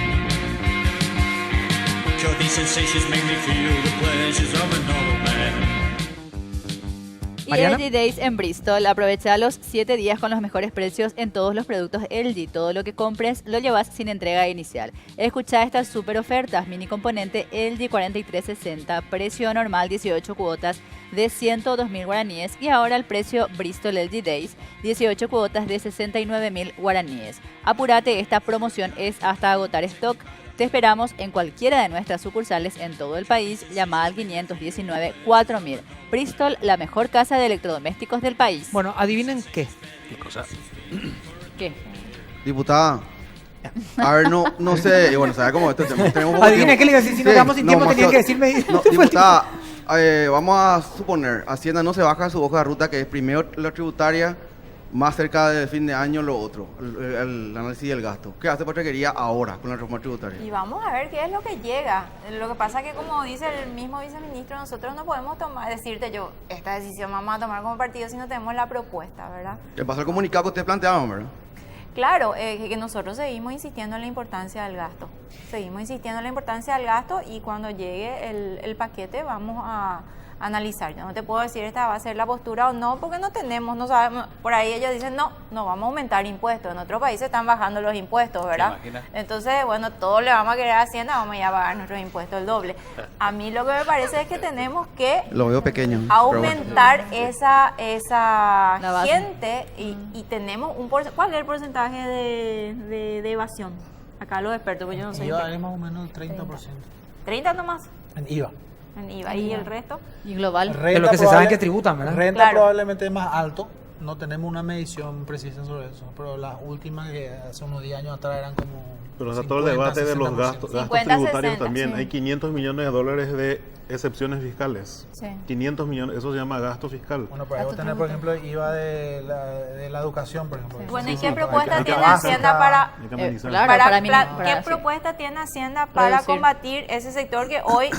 Cure these sensations, make me feel the pleasures of a normal man. Y Mariana. LG Days en Bristol. Aprovecha los 7 días con los mejores precios en todos los productos LG. Todo lo que compres lo llevas sin entrega inicial. Escucha estas super ofertas. Mini componente LG 4360, precio normal 18 cuotas de 102.000 guaraníes, y ahora el precio Bristol LG Days 18 cuotas de 69.000 guaraníes. Apúrate, esta promoción es hasta agotar stock. Te esperamos en cualquiera de nuestras sucursales en todo el país. Llama al 519 4000. Bristol, la mejor casa de electrodomésticos del país. Bueno, adivinen qué. ¿Qué cosa? ¿Qué? Diputada, a ver, no sé, y bueno, ¿sabes cómo esto? Tenemos poco Adivina tiempo. qué le iba a decir, si nos quedamos sin tiempo más tenía o- que decirme. No, diputada, vamos a suponer, Hacienda no se baja su hoja de ruta, que es primero la tributaria, más cerca del fin de año lo otro, el análisis del gasto. ¿Qué hace Patrequería ahora con la reforma tributaria? Y vamos a ver qué es lo que llega. Lo que pasa es que, como dice el mismo viceministro, nosotros no podemos decirte yo, esta decisión vamos a tomar como partido si no tenemos la propuesta, ¿verdad? ¿Qué pasa el comunicado que ustedes planteaban, verdad? Claro, que nosotros seguimos insistiendo en la importancia del gasto. Seguimos insistiendo en la importancia del gasto, y cuando llegue el paquete vamos a analizar. Yo no te puedo decir esta va a ser la postura o no, porque no tenemos, no sabemos. Por ahí ellos dicen, no vamos a aumentar impuestos. En otros países están bajando los impuestos, ¿verdad? imaginas? Entonces, bueno, todos le vamos a querer a Hacienda, vamos a ir a pagar nuestros impuestos el doble. A mí lo que me parece es que tenemos que Lo veo pequeño. pero bueno. aumentar esa La base. gente, y tenemos un ¿cuál es el porcentaje de evasión? Acá los expertos, porque yo no soy IVA experta. es más o menos el 30%. 30 nomás En IVA. en IVA, y el resto. Y global. De lo que se saben que tributan, ¿verdad? Renta Claro. probablemente es más alto. No tenemos una medición precisa sobre eso, pero las últimas que hace unos 10 años atrás eran como. Pero está todo el debate de los gastos 50, tributarios 60, también. sí. Hay 500 millones de dólares de excepciones fiscales. Sí. 500 millones, eso se llama gasto fiscal. Bueno, pero ahí vos tenés, por ejemplo, IVA de la educación, por ejemplo. Bueno, ¿y Sí, qué sí, propuesta hay que tiene básica, Hacienda para Hay que amenizar. claro. para para qué sí. propuesta tiene Hacienda para Reducir. combatir ese sector que hoy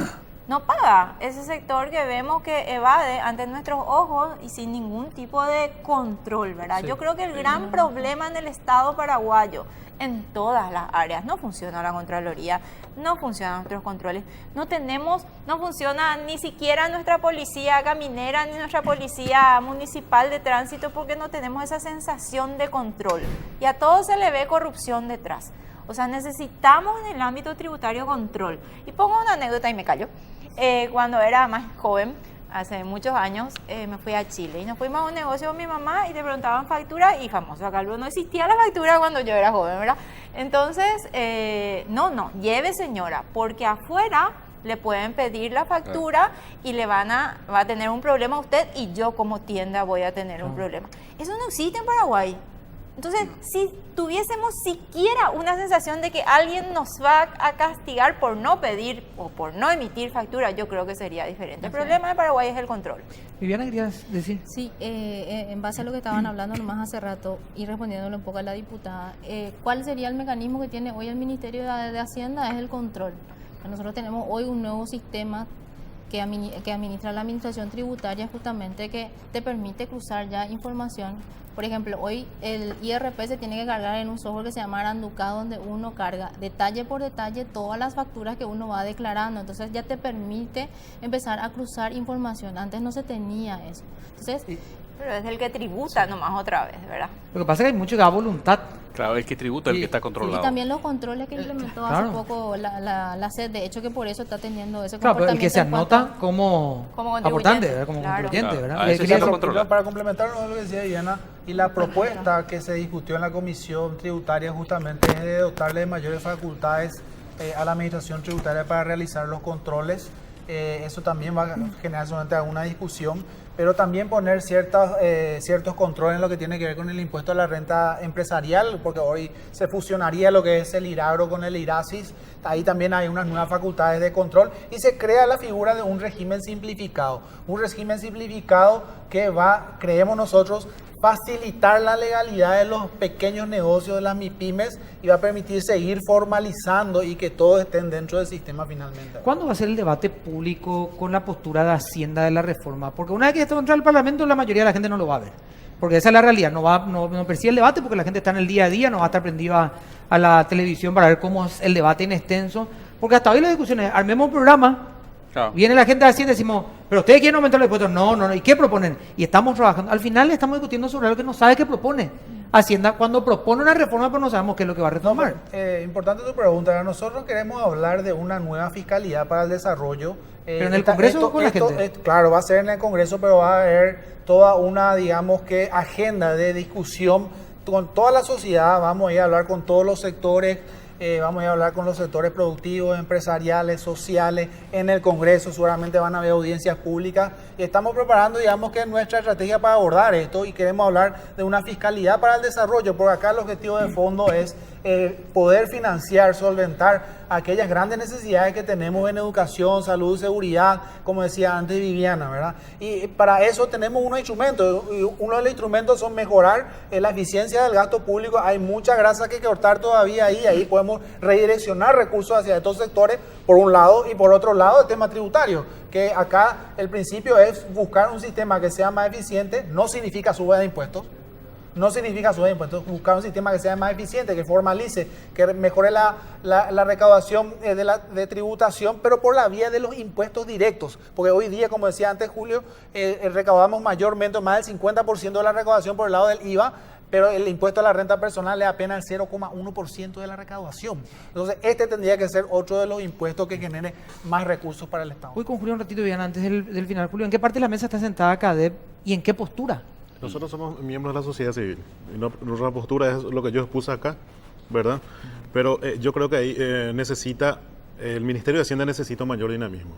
no paga, ese sector que vemos que evade ante nuestros ojos y sin ningún tipo de control, ¿verdad? Sí. Yo creo que el gran problema en el Estado paraguayo, en todas las áreas, no funciona la Contraloría, no funcionan nuestros controles, no funciona ni siquiera nuestra policía caminera ni nuestra policía municipal de tránsito, porque no tenemos esa sensación de control, y a todo se le ve corrupción detrás. O sea, necesitamos en el ámbito tributario control. Y pongo una anécdota y me callo. Cuando era más joven, hace muchos años, me fui a Chile y nos fuimos a un negocio con mi mamá y te preguntaban factura, y famoso acá no existía la factura cuando yo era joven, ¿verdad? Entonces, no, lleve señora, porque afuera le pueden pedir la factura y va a tener un problema usted, y yo como tienda voy a tener un problema. Eso no existe en Paraguay. Entonces, si tuviésemos siquiera una sensación de que alguien nos va a castigar por no pedir o por no emitir factura, yo creo que sería diferente. El problema de Paraguay es el control. Viviana, ¿querías decir? Sí, en base a lo que estaban hablando nomás hace rato y respondiéndole un poco a la diputada, ¿cuál sería el mecanismo que tiene hoy el Ministerio de Hacienda? Es el control. Nosotros tenemos hoy un nuevo sistema que administra la administración tributaria, justamente que te permite cruzar ya información. Por ejemplo, hoy el IRP se tiene que cargar en un software que se llama Aranduca, donde uno carga detalle por detalle todas las facturas que uno va declarando. Entonces ya te permite empezar a cruzar información. Antes no se tenía eso. Entonces, Pero es el que tributa nomás otra vez, ¿verdad? Lo que pasa es que hay mucho que da voluntad. Claro, el que tributa, el Y- que está y controlado. también los controles que implementó claro. hace poco la SED, de hecho que por eso está teniendo ese Claro, pero el comportamiento. que se en cuanto- anota como Como aportante, contribuyente, ¿verdad? Como claro. contribuyente, Claro, ¿verdad? a ese Quería sí lo hacer- controla. Para complementar lo que decía Diana, y la propuesta que se discutió en la Comisión Tributaria justamente es de dotarle de mayores facultades a la Administración Tributaria para realizar los controles. Eso también va a generar solamente alguna discusión, pero también poner ciertos controles en lo que tiene que ver con el impuesto a la renta empresarial, porque hoy se fusionaría lo que es el IRAGRO con el IRASIS. Ahí también hay unas nuevas facultades de control y se crea la figura de un régimen simplificado. Un régimen simplificado que va, creemos nosotros, facilitar la legalidad de los pequeños negocios, de las MIPYMES, y va a permitir seguir formalizando y que todos estén dentro del sistema finalmente. ¿Cuándo va a ser el debate público con la postura de Hacienda de la reforma? Porque una vez que esto entra al Parlamento, la mayoría de la gente no lo va a ver. Porque esa es la realidad, no persigue el debate porque la gente está en el día a día, no va a estar prendida a la televisión para ver cómo es el debate en extenso. Porque hasta hoy la discusión es, armemos un programa, Claro. viene la gente de Hacienda y decimos, pero ustedes quieren aumentar los impuestos. No, ¿y qué proponen? Y estamos trabajando. Al final estamos discutiendo sobre algo que no sabe qué propone. Hacienda cuando propone una reforma, pero no sabemos qué es lo que va a reformar. Importante tu pregunta. Nosotros queremos hablar de una nueva fiscalidad para el desarrollo. Pero en el Congreso o con la gente. Claro, va a ser en el Congreso, pero va a haber toda una, digamos que, agenda de discusión con toda la sociedad. Vamos a ir a hablar con todos los sectores. Vamos a ir a hablar con los sectores productivos, empresariales, sociales. En el Congreso seguramente van a haber audiencias públicas. Y estamos preparando, digamos que nuestra estrategia para abordar esto y queremos hablar de una fiscalidad para el desarrollo, porque acá el objetivo de fondo es poder financiar, solventar aquellas grandes necesidades que tenemos en educación, salud, seguridad, como decía antes Viviana, ¿verdad? Y para eso tenemos unos instrumentos. Uno de los instrumentos son mejorar la eficiencia del gasto público. Hay mucha grasa que cortar todavía ahí podemos redireccionar recursos hacia estos sectores, por un lado, y por otro lado el tema tributario, que acá el principio es buscar un sistema que sea más eficiente. No significa suba de impuestos, buscar un sistema que sea más eficiente, que formalice, que mejore la recaudación de tributación, pero por la vía de los impuestos directos, porque hoy día, como decía antes Julio, recaudamos mayormente, más del 50% de la recaudación por el lado del IVA, pero el impuesto a la renta personal es apenas el 0,1% de la recaudación. Entonces, este tendría que ser otro de los impuestos que genere más recursos para el Estado. Voy con Julio un ratito, Viviana, antes del final. Julio, ¿en qué parte de la mesa está sentada CADEP y en qué postura? Nosotros somos miembros de la sociedad civil. Y nuestra postura es lo que yo expuse acá, ¿verdad? Pero yo creo que ahí el Ministerio de Hacienda necesita mayor dinamismo,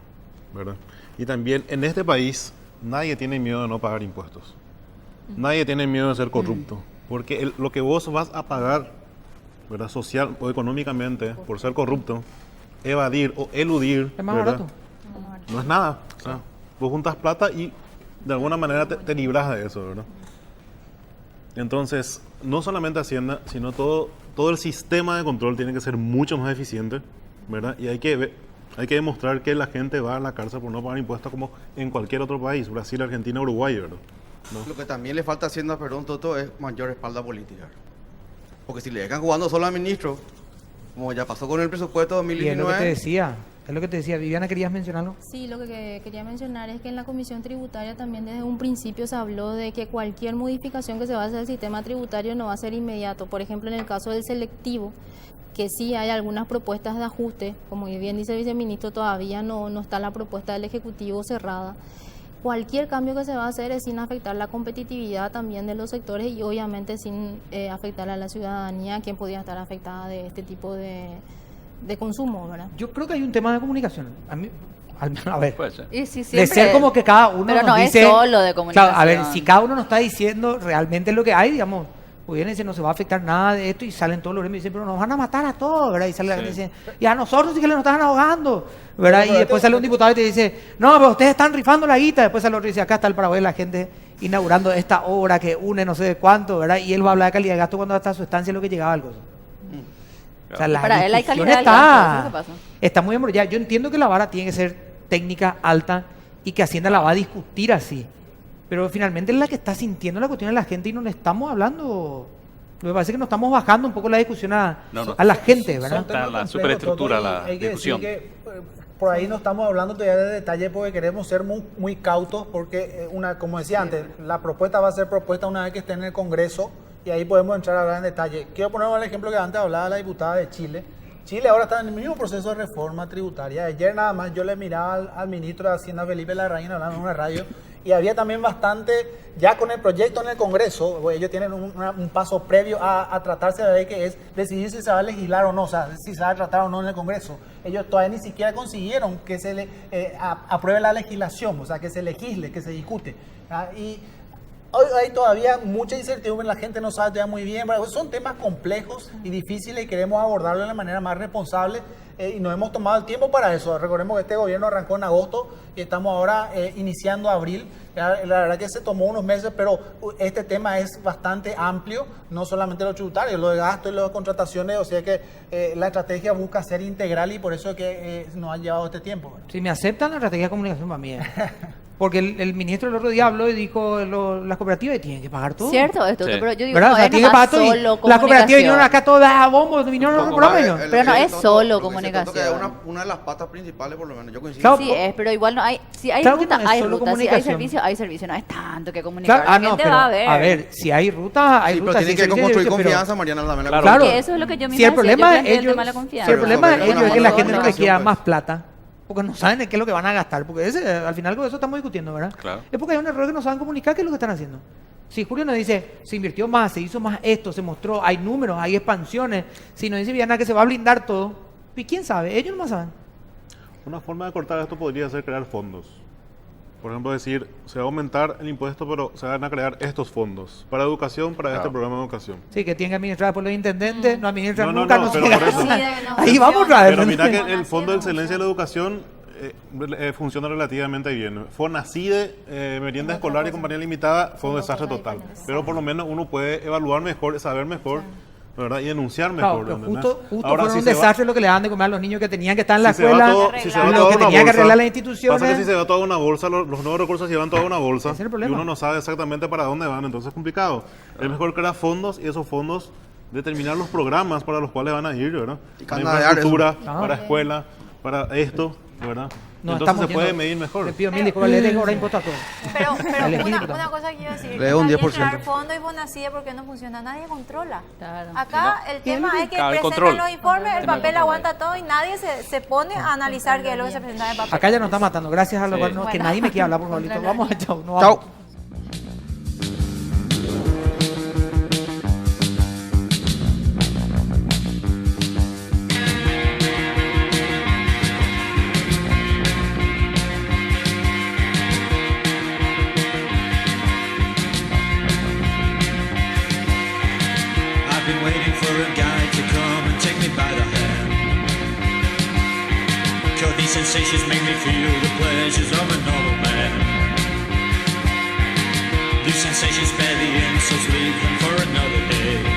¿verdad? Y también en este país nadie tiene miedo de no pagar impuestos. Nadie tiene miedo de ser corrupto. Porque lo que vos vas a pagar, ¿verdad?, social o económicamente por ser corrupto, evadir o eludir, Es más ¿verdad?, barato. no es nada. O sea, vos juntas plata y de alguna manera te libras de eso, ¿verdad? Entonces, no solamente Hacienda, sino todo el sistema de control tiene que ser mucho más eficiente, ¿verdad? Y hay que demostrar que la gente va a la cárcel por no pagar impuestos como en cualquier otro país, Brasil, Argentina, Uruguay, ¿verdad? ¿No? Lo que también le falta a Hacienda, perdón, Toto, es mayor espalda política. Porque si le dejan jugando solo al ministro, como ya pasó con el presupuesto Y es lo que te 2019... decía. Viviana, ¿querías mencionarlo? Sí, lo que quería mencionar es que en la Comisión Tributaria también desde un principio se habló de que cualquier modificación que se va a hacer al sistema tributario no va a ser inmediato. Por ejemplo, en el caso del selectivo, que sí hay algunas propuestas de ajuste, como bien dice el viceministro, todavía no está la propuesta del Ejecutivo cerrada. Cualquier cambio que se va a hacer es sin afectar la competitividad también de los sectores y obviamente sin afectar a la ciudadanía, quien podría estar afectada de este tipo de consumo, ¿verdad? Yo creo que hay un tema de comunicación. A ver, Puede ser. Y sí, de siempre ser como que cada uno pero nos no dice... es solo de comunicación. Claro, a ver, si cada uno nos está diciendo realmente lo que hay, digamos, pues vienen y dicen, no se va a afectar nada de esto, y salen todos los gremios y dicen, pero nos van a matar a todos, ¿verdad? Y sale la gente y dice, y a nosotros sí que nos están ahogando, ¿verdad? Y después sale un diputado y te dice, no, pero ustedes están rifando la guita. Después sale otro y dice, acá está el Paraguay, la gente inaugurando esta obra que une no sé de cuánto, ¿verdad? Y él va a hablar de calidad de gasto cuando hasta su estancia es lo que llegaba algo. O sea, la Para él hay discusión calidad del gasto, eso es lo que pasa. está muy embrollada. Yo entiendo que la vara tiene que ser técnica alta y que Hacienda la va a discutir así. Pero finalmente es la que está sintiendo la cuestión de la gente y no le estamos hablando. Me parece que nos estamos bajando un poco la discusión a la gente, ¿verdad? Está la complejos, superestructura, Toto, y la hay que discusión. decir que, por ahí no estamos hablando todavía de detalle porque queremos ser muy cautos porque, como decía antes, la propuesta va a ser propuesta una vez que esté en el Congreso y ahí podemos entrar a hablar en detalle. Quiero poner el ejemplo que antes hablaba la diputada de Chile. Chile ahora está en el mismo proceso de reforma tributaria. Ayer nada más yo le miraba al ministro de Hacienda, Felipe Larraín, hablando en una radio y había también bastante, ya con el proyecto en el Congreso, ellos tienen un paso previo a tratarse de ley, que es decidir si se va a legislar o no, o sea, si se va a tratar o no en el Congreso. Ellos todavía ni siquiera consiguieron que se le apruebe la legislación, o sea, que se legisle, que se discute. Y hoy hay todavía mucha incertidumbre, la gente no sabe todavía muy bien, pero son temas complejos y difíciles y queremos abordarlo de la manera más responsable y nos hemos tomado el tiempo para eso. Recordemos que este gobierno arrancó en agosto y estamos ahora iniciando abril. La verdad que se tomó unos meses, pero este tema es bastante amplio, no solamente lo tributario, lo de gastos y lo de contrataciones, o sea que la estrategia busca ser integral y por eso es que nos ha llevado este tiempo. Si me aceptan la estrategia de comunicación para mí. Porque el ministro el otro día habló y dijo las cooperativas tienen que pagar todo. Cierto, esto, Sí. pero yo digo, ¿Verdad? no O sea, es tiene que nomás pagar todo. solo Las cooperativas vinieron comunicación. acá todas a bombos, vinieron a comprar menos. Pero no es solo comunicación. Que es una de las patas principales, por lo menos. Yo coincido. Claro, Sí, es, pero igual no hay, si hay Claro que ruta, no es hay solo ruta, si hay comunicación. servicio, no es tanto que comunicar. Claro, La gente pero va a ver. si hay rutas, hay Sí, pero rutas. tienen sí, que construir servicio, pero- confianza, Mariana. También Claro. Claro. Que eso es lo que yo misma Si el decía, problema yo de planteo el ellos, tema de la confianza. si el problema de Pero ellos es que la no, gente no no, les queda pues. más plata, porque no saben en qué es lo que van a gastar, porque al final con eso estamos discutiendo, ¿verdad? Claro. Es porque hay un error que no saben comunicar qué es lo que están haciendo. Si Julio nos dice, se invirtió más, se hizo más esto, se mostró, hay números, hay expansiones, si nos dice Viana que se va a blindar todo, ¿y quién sabe? Ellos no más saben. Una forma de cortar esto podría ser crear fondos. Por ejemplo, decir, se va a aumentar el impuesto, pero se van a crear estos fondos para educación, para este programa de educación. Sí, que tienen que administrar por los intendentes, no administran No, no, nunca, no, no, pero se por eso. gastan. Sí, de que no Ahí vamos otra vez. Pero mira que Fonacide el Fondo de no Excelencia de la funciona. Educación funciona relativamente bien. Fonacide, merienda escolar y compañía limitada fue un desastre total. Pero por lo menos uno puede evaluar mejor, saber mejor, ¿verdad? Y denunciar Claro, mejor. pero ¿entendés? justo Ahora, fueron si un se va- desastre lo que le daban de comer a los niños que tenían que estar en la si se va escuela, todo- si se va lo todo a que una tenía que bolsa, arreglar las Pasa que instituciones. si se va toda una bolsa, los nuevos recursos se llevan toda una bolsa Ese es el y problema. uno no sabe exactamente para dónde van, entonces es complicado. Es mejor crear fondos y esos fondos determinar los programas para los cuales van a ir, ¿verdad? Y Para candadear infraestructura, eso. para escuela, para esto, ¿verdad? No, Entonces estamos se puede yendo- medir mejor. Le pido mil disculpas, le tengo ahora impuesto a todos. Pero Elegir, una ¿verdad? cosa que quiero decir, Le doy un está bien 10%. crear fondo y Fonacide porque no funciona, nadie controla. Claro. Acá el tema es que Claro, el presentan control. los informes, el Tema del papel control. aguanta todo y nadie se pone a analizar qué es lo que se presenta en el papel. Acá ya nos está matando, gracias a lo Sí. cual no, que Bueno. nadie me quiera hablar, por favor. Listo, vamos a chau. No, Chau. vamos. I've been waiting for a guy to come and take me by the hand. Cause these sensations make me feel the pleasures of a normal man. These sensations spare the insults, leave them for another day.